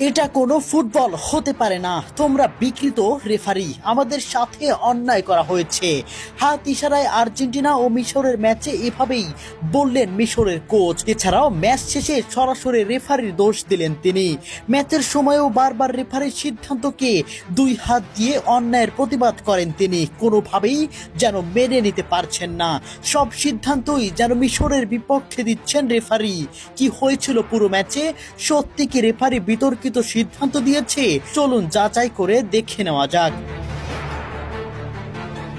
এটা কোনো ফুটবল হতে পারে না, তোমরা বিকৃত রেফারি, আমাদের সাথে অন্যায় করা হয়েছে। হাত ইশারায় আর্জেন্টিনা ও মিশরের ম্যাচে এভাবেই বললেন মিশরের কোচ। এছাড়াও ম্যাচ শেষে সরাসরি রেফারির দোষ দিলেন তিনি। ম্যাচের সময়ও বারবার রেফারির সিদ্ধান্তকে দুই হাত দিয়ে অন্যায়ের প্রতিবাদ করেন তিনি। কোনোভাবেই যেন মেনে নিতে পারছেন না, সব সিদ্ধান্তই যেন মিশরের বিপক্ষে দিচ্ছেন রেফারি। কি হয়েছিল পুরো ম্যাচে? সত্যি কি রেফারি বিতর্কিত সিদ্ধান্ত দিয়েছে? চলুন যাচাই করে দেখে নেওয়া যাক।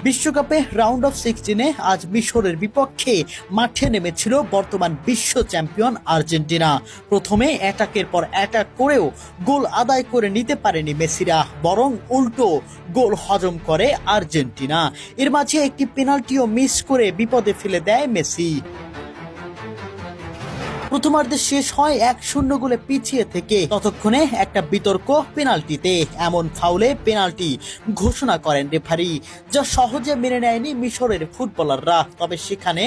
বিশ্বকাপে রাউন্ড অফ 16-এ আজ মিশরের বিপক্ষে মাঠে নেমেছিল বর্তমান বিশ্ব চ্যাম্পিয়ন আর্জেন্টিনা। প্রথমে অ্যাটাকের পর অ্যাটাক করেও গোল আদায় করে নিতে পারেনি মেসিরা, বরং উল্টো গোল হজম করে আর্জেন্টিনা। এর মাঝে একটি পেনাল্টিও মিস করে বিপদে ফেলে দেয় মেসি। প্রথমার্ধে শেষ হয় 1-0 গোলে পিছিয়ে থেকে। ততক্ষণে একটা বিতর্ক পেনাল্টিতে, এমন ফাউলে পেনাল্টি ঘোষণা করেন রেফারি, যা সহজে মেনে নেয়নি মিশরের ফুটবলাররা। তবে সেখানে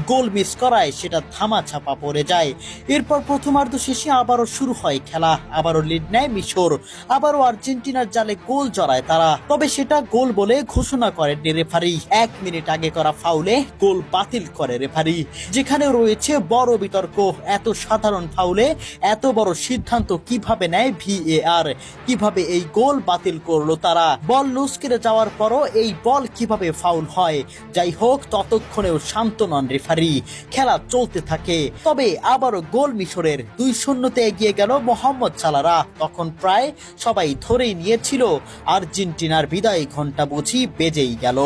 গোল মিস করায় সেটা ধামাচাপা পড়ে যায়। এরপর প্রথমার্ধ শেষে আবারও শুরু হয় খেলা, আবারও লিড নেয় মিশর, আবারও আর্জেন্টিনার জালে গোল জড়ায় তারা। তবে সেটা গোল বলে ঘোষণা করেন রেফারি। 1 মিনিট আগে করা ফাউলে গোল বাতিল করে রেফারি, যেখানে রয়েছে বড় বিতর্ক। এত সাধারণ ফাউলে এত বড় সিদ্ধান্ত কিভাবে নেয় ভিএআর? কিভাবে এই গোল বাতিল করলো তারা? বল লুজ করে যাওয়ার পরও এই বল কিভাবে ফাউল হয়? যাই হোক, ততক্ষণেও শান্ত নন রেফারি, খেলা চলতে থাকে। তবে আবারও গোল মিশরের। 2-0-তে এগিয়ে গেল মোহাম্মদ সালাহরা। তখন প্রায় সবাই ধরেই নিয়েছিল আর্জেন্টিনার বিদায় ঘন্টা বুঝি বেজেই গেল।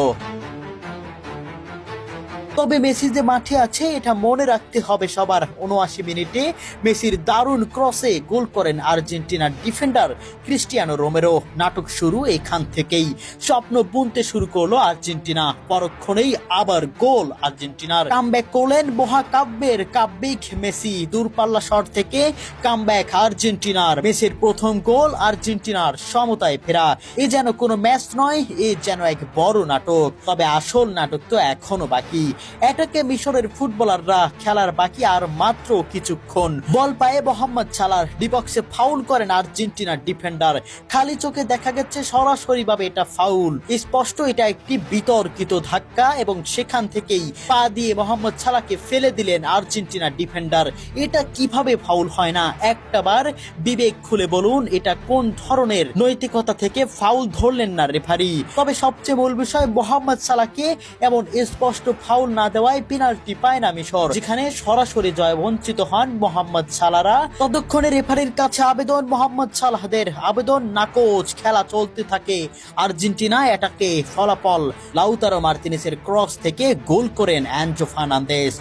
তবে মেসি যে মাঠে আছে এটা মনে রাখতে হবে সবার। 79 মিনিটে মেসির দারুণ ক্রসে গোল করেন আর্জেন্টিনার ডিফেন্ডার ক্রিস্টিয়ানো রোমেরো। নাটক শুরু এখান থেকেই, স্বপ্ন বুনতে শুরু করলো আর্জেন্টিনা। পরক্ষণেই আবার গোল আর্জেন্টিনার। কামব্যাক করলেন মহাকাব্যের কাব্যিক মেসি। দূরপাল্লা শট থেকে কামব্যাক আর্জেন্টিনার। মেসির প্রথম গোল, আর্জেন্টিনার সমতায় ফেরা। এ যেন কোনো ম্যাচ নয়, এ যেন এক বড় নাটক। তবে আসল নাটক তো এখনো বাকি। এটাকে মিশরের ফুটবলাররা, খেলার বাকি আর মাত্র কিছুক্ষণ। বল পায়ে মোহাম্মদ সালাহ ডিবক্সে ফাউল করেন আর্জেন্টিনার ডিফেন্ডার। খালি চোখে দেখা গেছে সরাসরি ভাবে এটা ফাউল। স্পষ্ট এটা একটি বিতর্কিত ধাক্কা এবং সেখান থেকেই পা দিয়ে মোহাম্মদ সালাহকে ফেলে দিলেন আর্জেন্টিনার ডিফেন্ডার। এটা কিভাবে ফাউল হয় না? একটাবার বিবেক খুলে বলুন, এটা কোন ধরনের নৈতিকতা থেকে ফাউল ধরলেন না রেফারি? তবে সবচেয়ে মূল বিষয়, মোহাম্মদ সালাহকে এমন স্পষ্ট ফাউল না দেওয়ায় পেনাল্টি পায় না মিশর, যেখানে সরাসরি জয় বঞ্চিত হন মোহাম্মদ সালাহরা। ততক্ষণে রেফারির কাছে আবেদন মোহাম্মদ সালাহদের, আবেদন নাকচ। খেলা চলতে থাকে। আর্জেন্টিনা এটাকে ফলাফল, লাউতারো মার্তিনেসের ক্রস থেকে গোল করেন অ্যানজো ফার্নান্দেজ।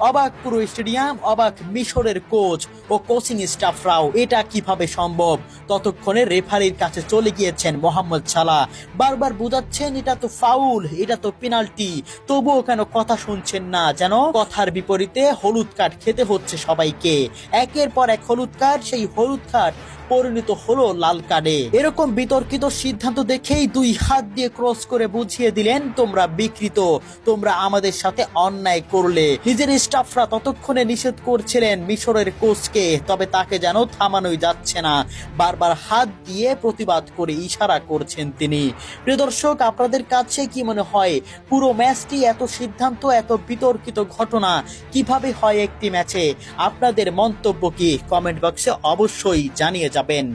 অবাক পুরো স্টেডিয়াম, অবাক মিশরের কোচ ও কোচিং স্টাফরাও। এটা কিভাবে সম্ভব? ততক্ষণে রেফারির কাছে চলে গিয়েছেন মোহাম্মদ সালাহ, বারবার বোঝাচ্ছেন এটা তো ফাউল, এটা তো পেনাল্টি, তবুও কেন কথা শুনছেন না? যেন কথার বিপরীতে হলুদ কার্ড খেতে হচ্ছে সবাইকে। একের পর এক হলুদ কার্ড, সেই হলুদ কার্ড পরিণত হলো লাল কার্ডে। এরকম বিতর্কিত সিদ্ধান্ত দেখেই দুই হাত দিয়ে ক্রস করে বুঝিয়ে দিলেন, তোমরা বিকৃত, তোমরা আমাদের সাথে অন্যায় করলে। নিজের স্টাফরা ততক্ষণে নিষেধ করছিলেন মিশরের কোচকে, তবে তাকে যেন থামানোই যাচ্ছে না। বারবার হাত দিয়ে প্রতিবাদ করে ইশারা করছেন তিনি। প্রিয় দর্শক, আপনাদের কাছে কি মনে হয় পুরো ম্যাচটি এত সিদ্ধান্ত, এত বিতর্কিত ঘটনা কিভাবে হয় একটি ম্যাচে? আপনাদের মন্তব্য কি? কমেন্ট বক্সে অবশ্যই জানিয়ে যাবেন।